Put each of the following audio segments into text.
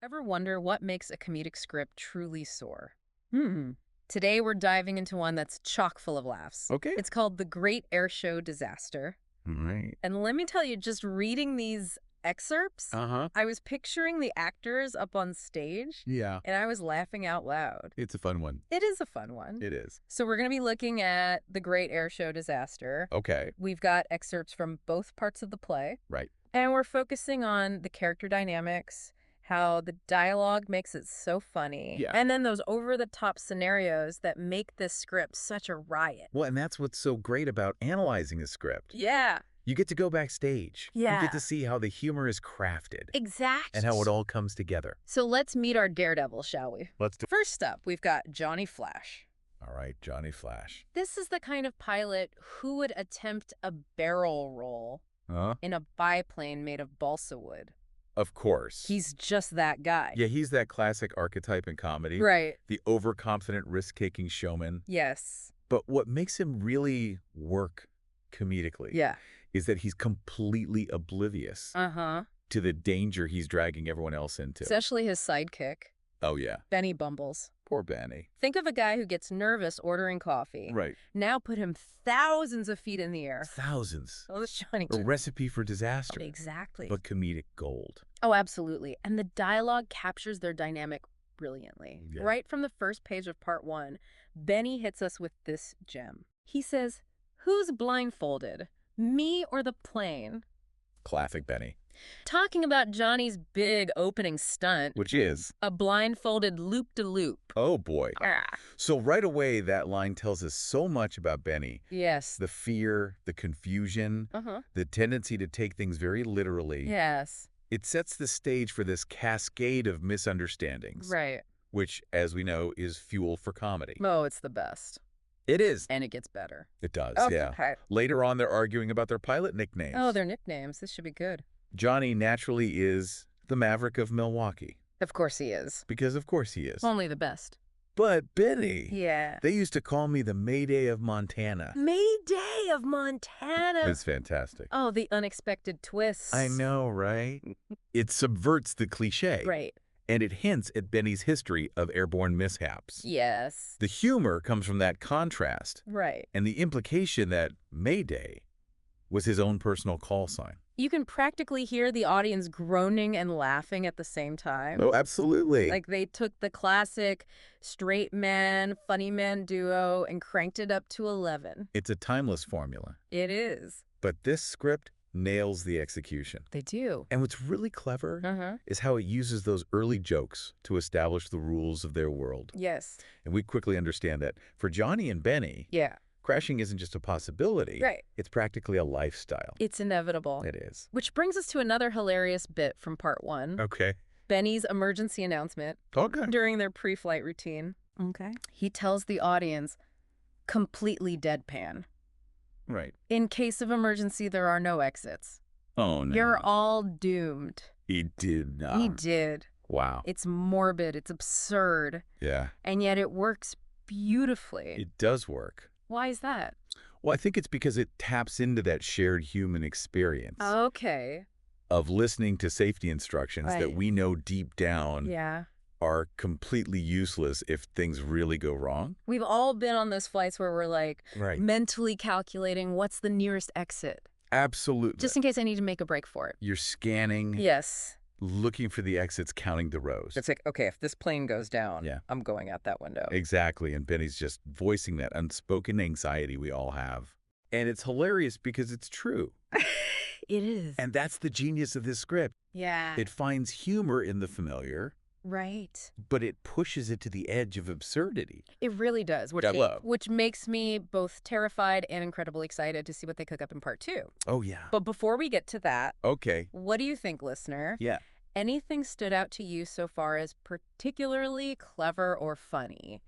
Ever wonder what makes a comedic script truly soar? Today we're diving into one that's chock full of laughs. Okay. It's called The Great Airshow Disaster. Right. And let me tell you, just reading these excerpts, Uh-huh. I was picturing the actors up on stage Yeah. and I was laughing out loud. It's a fun one. It is a fun one. It is. So we're going to be looking at The Great Airshow Disaster. Okay. We've got excerpts from both parts of the play. Right. And we're focusing on the character dynamics, how the dialogue makes it so funny. Yeah. And then those over-the-top scenarios that make this script such a riot. Well, and that's what's so great about analyzing a script. Yeah. You get to go backstage. Yeah. You get to see how the humor is crafted. Exactly. And how it all comes together. So let's meet our daredevil, shall we? Let's do it. First up, we've got Johnny Flash. All right, Johnny Flash. This is the kind of pilot who would attempt a barrel roll Huh? in a biplane made of balsa wood. Of course. He's just that guy. Yeah, he's that classic archetype in comedy. Right. The overconfident, risk-taking showman. Yes. But what makes him really work comedically Yeah. is that he's completely oblivious Uh-huh. to the danger he's dragging everyone else into. Especially his sidekick, Oh, yeah. Benny Bumbles. Poor Benny. Think of a guy who gets nervous ordering coffee. Right. Now put him thousands of feet in the air. Thousands. Oh, this Johnny. A recipe for disaster. Exactly. But comedic gold. Oh, absolutely. And the dialogue captures their dynamic brilliantly. Yeah. Right from the first page of part 1, Benny hits us with this gem. He says, "Who's blindfolded? Me or the plane?" Classic Benny. Talking about Johnny's big opening stunt, Which is, a blindfolded loop-de-loop. oh boy. Ah. So right away, that line tells us so much about Benny. Yes. The fear, the confusion, Uh-huh. the tendency to take things very literally. Yes. It sets the stage for this cascade of misunderstandings. Right. Which, as we know, is fuel for comedy. Oh, it's the best. It is. And it gets better. It does, Oh, yeah. okay. Later on, they're arguing about their pilot nicknames. Oh, their nicknames. This should be good. Johnny naturally is the Maverick of Milwaukee. Of course he is. Because of course he is. Only the best. But Benny, Yeah. they used to call me the Mayday of Montana. Mayday of Montana. It's fantastic. Oh, the unexpected twists. I know, right? It subverts the cliche. Right. And it hints at Benny's history of airborne mishaps. Yes. The humor comes from that contrast Right. and the implication that Mayday was his own personal call sign. You can practically hear the audience groaning and laughing at the same time. Oh, absolutely. Like they took the classic straight man, funny man duo and cranked it up to 11. It's a timeless formula. It is. But this script nails the execution. They do. And what's really clever Uh-huh. is how it uses those early jokes to establish the rules of their world. Yes. And we quickly understand that for Johnny and Benny, Yeah. crashing isn't just a possibility. Right. It's practically a lifestyle. It's inevitable. It is. Which brings us to another hilarious bit from part 1. Okay. Benny's emergency announcement Okay. during their pre-flight routine. Okay. He tells the audience, completely deadpan. Right. In case of emergency, there are no exits. Oh, no. You're all doomed. He did not. He did. Wow. It's morbid. It's absurd. Yeah. And yet it works beautifully. It does work. Why is that? Well, I think it's because it taps into that shared human experience Okay. of listening to safety instructions that Right. we know deep down Yeah. are completely useless if things really go wrong. We've all been on those flights where we're like Right. mentally calculating what's the nearest exit, Absolutely. just in case I need to make a break for it. You're scanning, Yes. looking for the exits, counting the rows. It's like, okay, if this plane goes down, Yeah. I'm going out that window. Exactly. And Benny's just voicing that unspoken anxiety we all have. And it's hilarious because it's true. It is. And that's the genius of this script. Yeah. It finds humor in the familiar, Right. but it pushes it to the edge of absurdity. It really does, which I love. which makes me both terrified and incredibly excited to see what they cook up in part 2. Oh, yeah. But before we get to that, Okay. what do you think, listener? Yeah. Anything stood out to you so far as particularly clever or funny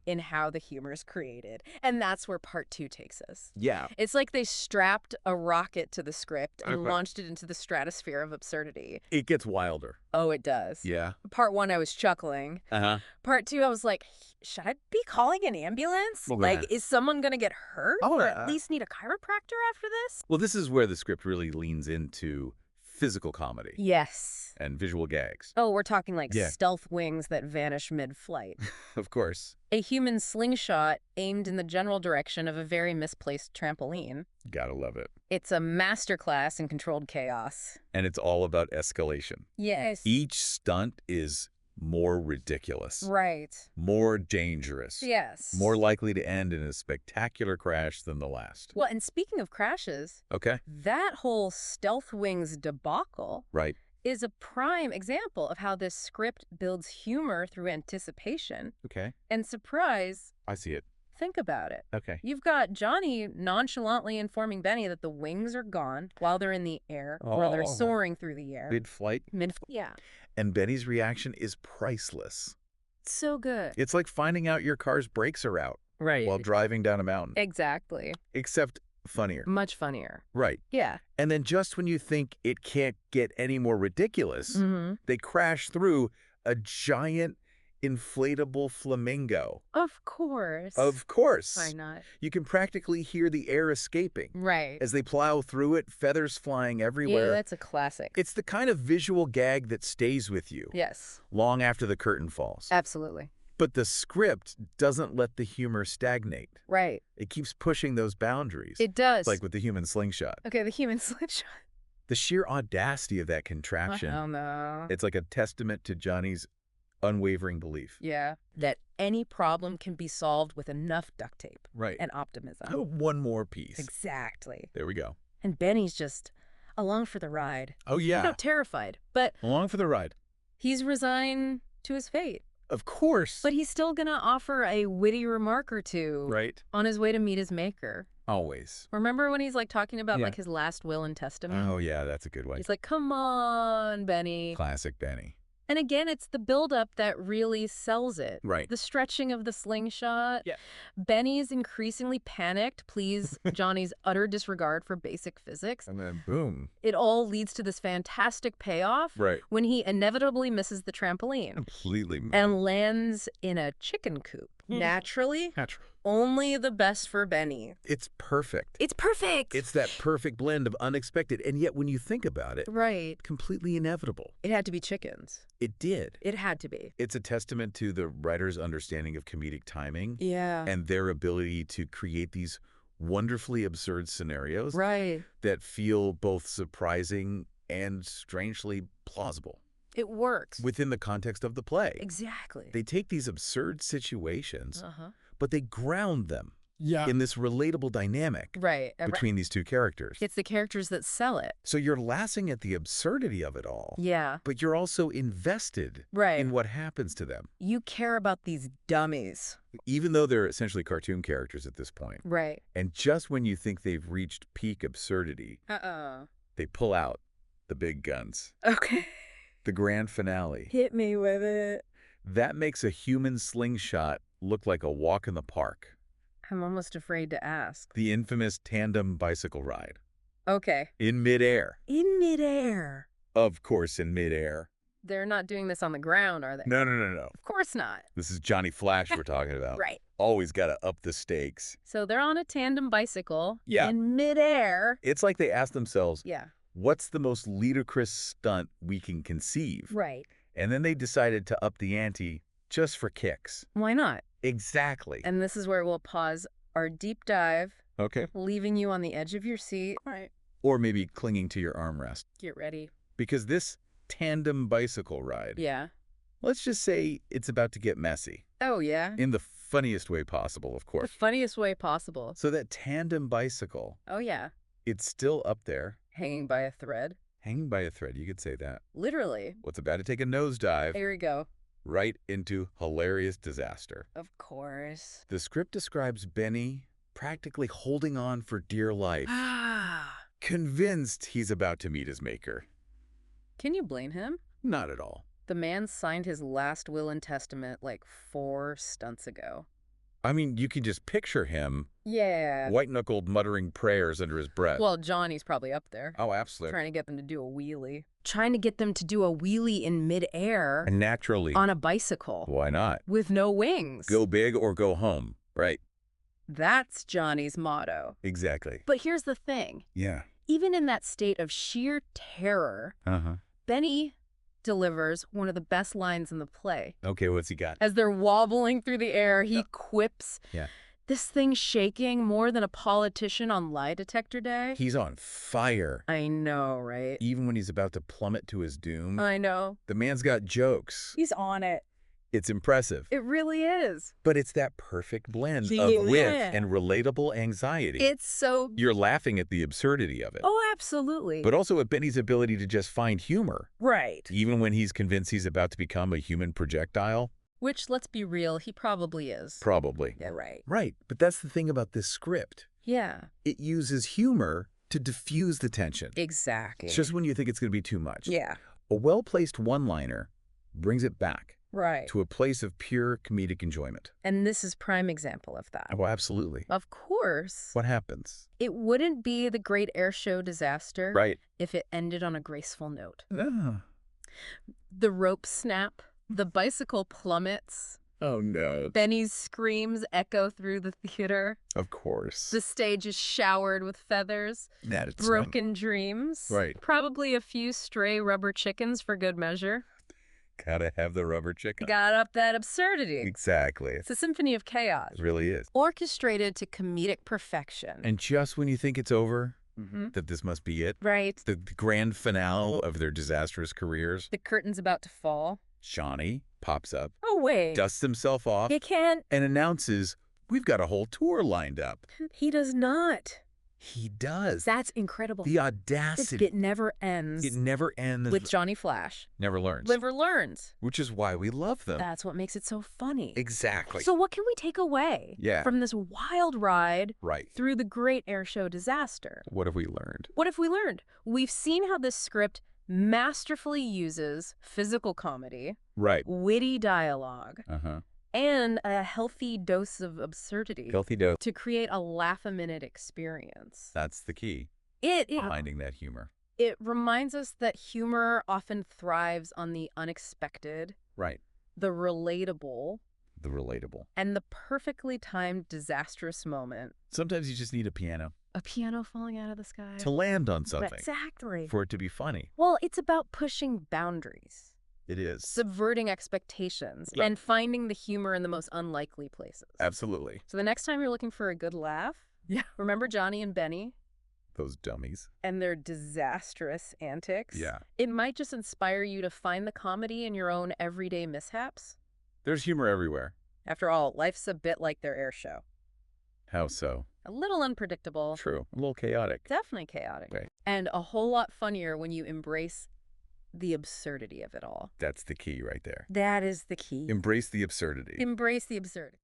in how the humor is created? And that's where part 2 takes us. Yeah. It's like they strapped a rocket to the script and Okay. launched it into the stratosphere of absurdity. It gets wilder. Oh, it does. Yeah. Part 1, I was chuckling. Uh-huh. Part 2, I was like, should I be calling an ambulance? Well, Like, yeah. is someone going to get hurt? Oh, or yeah. at least need a chiropractor after this? Well, this is where the script really leans into physical comedy Yes. and visual gags. Oh, we're talking like Yeah. stealth wings that vanish mid-flight. Of course. A human slingshot aimed in the general direction of a very misplaced trampoline. Gotta love it. It's a masterclass in controlled chaos. And it's all about escalation. Yes. Each stunt is more ridiculous, Right. more dangerous, Yes. more likely to end in a spectacular crash than the last. Well, and speaking of crashes, Okay. that whole stealth wings debacle Right. is a prime example of how this script builds humor through anticipation Okay. and surprise. I see it. Think about it. Okay. You've got Johnny nonchalantly informing Benny that the wings are gone while they're in the air, while they're soaring through the air. Mid-flight. Yeah. And Benny's reaction is priceless. So good. It's like finding out your car's brakes are out Right. while driving down a mountain. Exactly. Except funnier. Much funnier. Right. Yeah. And then just when you think it can't get any more ridiculous, they crash through a giant inflatable flamingo. Of course. Of course. Why not? You can practically hear the air escaping. Right. As they plow through it, feathers flying everywhere. Yeah, that's a classic. It's the kind of visual gag that stays with you Yes. long after the curtain falls. Absolutely. But the script doesn't let the humor stagnate. Right. It keeps pushing those boundaries. It does. Like with the human slingshot. Okay, the human slingshot. The sheer audacity of that contraption. Oh, no. It's like a testament to Johnny's unwavering belief. Yeah. That any problem can be solved with enough duct tape. Right. And optimism. Oh, one more piece. Exactly. There we go. And Benny's just along for the ride. Oh, yeah. You know, terrified. But Along for the ride. he's resigned to his fate. Of course. But he's still going to offer a witty remark or two Right. on his way to meet his maker. Always. Remember when he's like talking about Yeah. like his last will and testament? Oh, yeah, that's a good one. He's like, come on, Benny. Classic Benny. And again, it's the buildup that really sells it. Right. The stretching of the slingshot. Yeah. Benny's increasingly panicked, please Johnny's utter disregard for basic physics. And then boom. It all leads to this fantastic payoff Right. when he inevitably misses the trampoline Completely. and lands in a chicken coop. Naturally, Natural. only the best for Benny. It's perfect. It's perfect. It's that perfect blend of unexpected, and yet when you think about it, right. completely inevitable. It had to be chickens. It did. It had to be. It's a testament to the writer's understanding of comedic timing Yeah. and their ability to create these wonderfully absurd scenarios Right. that feel both surprising and strangely plausible It works. within the context of the play. Exactly. They take these absurd situations, Uh-huh. but they ground them Yeah. in this relatable dynamic Right. between these two characters. It's the characters that sell it. So you're laughing at the absurdity of it all, Yeah. but you're also invested Right. in what happens to them, You care about these dummies. even though they're essentially cartoon characters at this point. Right. And just when you think they've reached peak absurdity, Uh-oh. they pull out the big guns. Okay. The grand finale. Hit me with it. That makes a human slingshot look like a walk in the park. I'm almost afraid to ask. The infamous tandem bicycle ride. Okay. In midair. In midair. Of course, in midair. They're not doing this on the ground, are they? No, no, no, no. Of course not. This is Johnny Flash we're talking about. Right. Always got to up the stakes. So they're on a tandem bicycle. Yeah. In midair. It's like they ask themselves, Yeah. what's the most ludicrous stunt we can conceive? Right. And then they decided to up the ante just for kicks. Why not? Exactly. And this is where we'll pause our deep dive, Okay. leaving you on the edge of your seat. All right. Or maybe clinging to your armrest. Get ready. Because this tandem bicycle ride, Yeah. let's just say it's about to get messy. Oh, yeah. In the funniest way possible, of The course. funniest way possible. So that tandem bicycle, Oh, yeah. it's still up there, Hanging by a thread. hanging by a thread, you could say that. Literally. What's about to take a nosedive Here we go. right into hilarious disaster. Of course. The script describes Benny practically holding on for dear life, Ah. convinced he's about to meet his maker. Can you blame him? Not at all. The man signed his last will and testament like 4 stunts ago. I mean, you can just picture him Yeah. white-knuckled muttering prayers under his breath. Well, Johnny's probably up there. Oh, absolutely. Trying to get them to do a wheelie. Trying to get them to do a wheelie in midair And naturally, on a bicycle why not? with no wings. Go big or go home, right? That's Johnny's motto. Exactly. But here's the thing. Yeah. even in that state of sheer terror, Benny delivers one of the best lines in the play. Okay, what's he got? As they're wobbling through the air, he quips, Yeah. "This thing's shaking more than a politician on lie detector day." He's on fire. I know, right? Even when he's about to plummet to his doom. I know. The man's got jokes. He's on it. It's impressive. It really is. But it's that perfect blend Yeah. of wit and relatable anxiety. It's so... You're laughing at the absurdity of it. Oh, absolutely. But also at Benny's ability to just find humor. Right. Even when he's convinced he's about to become a human projectile. Which, let's be real, he probably is. Probably. Yeah, right. Right. But that's the thing about this script. Yeah. It uses humor to diffuse the tension. Exactly. It's just when you think it's going to be too much. Yeah. A well-placed one-liner brings it back. Right. To a place of pure comedic enjoyment. And this is prime example of that. Oh, absolutely. Of course. What happens? It wouldn't be the great Airshow disaster Right. if it ended on a graceful note. Ah. The ropes snap, the bicycle plummets, Oh, no. Benny's screams echo through the theater, Of course. the stage is showered with feathers, That's broken dreams, Right. probably a few stray rubber chickens for good measure. Gotta have the rubber chicken. Got up that absurdity. Exactly. It's a symphony of chaos. It really is. Orchestrated to comedic perfection. And just when you think it's over, that this must be it, Right. the grand finale of their disastrous careers, The curtain's about to fall. Shawnee pops up, Oh, wait. dusts himself off, He can't. and announces, "We've got a whole tour lined up." He does not. He does. That's incredible. The This audacity. bit never ends It never ends. with Johnny Flash. Never learns. Never learns. Which is why we love them. That's what makes it so funny. Exactly. So what can we take away from this wild ride Right. through the great Airshow disaster? What have we learned? What have we learned? We've seen how this script masterfully uses physical comedy, Right. witty dialogue, and a healthy dose of absurdity Healthy dose. to create a laugh-a-minute experience. That's the key. It Finding that humor. It reminds us that humor often thrives on the unexpected, Right. the relatable, The relatable. and the perfectly timed disastrous moment. Sometimes you just need a piano A piano falling out of the sky. to land on something. Exactly. For it to be funny. Well, it's about pushing boundaries, It is. subverting expectations, and finding the humor in the most unlikely places. Absolutely. So the next time you're looking for a good laugh, remember Johnny and Benny Those dummies. and their disastrous antics? Yeah. It might just inspire you to find the comedy in your own everyday mishaps. There's humor everywhere. After all, life's a bit like their air show. How so? A little unpredictable. True. A little chaotic. Definitely chaotic. Right. And a whole lot funnier when you embrace the absurdity of it all. That's the key right there. That is the key. Embrace the absurdity. Embrace the absurdity.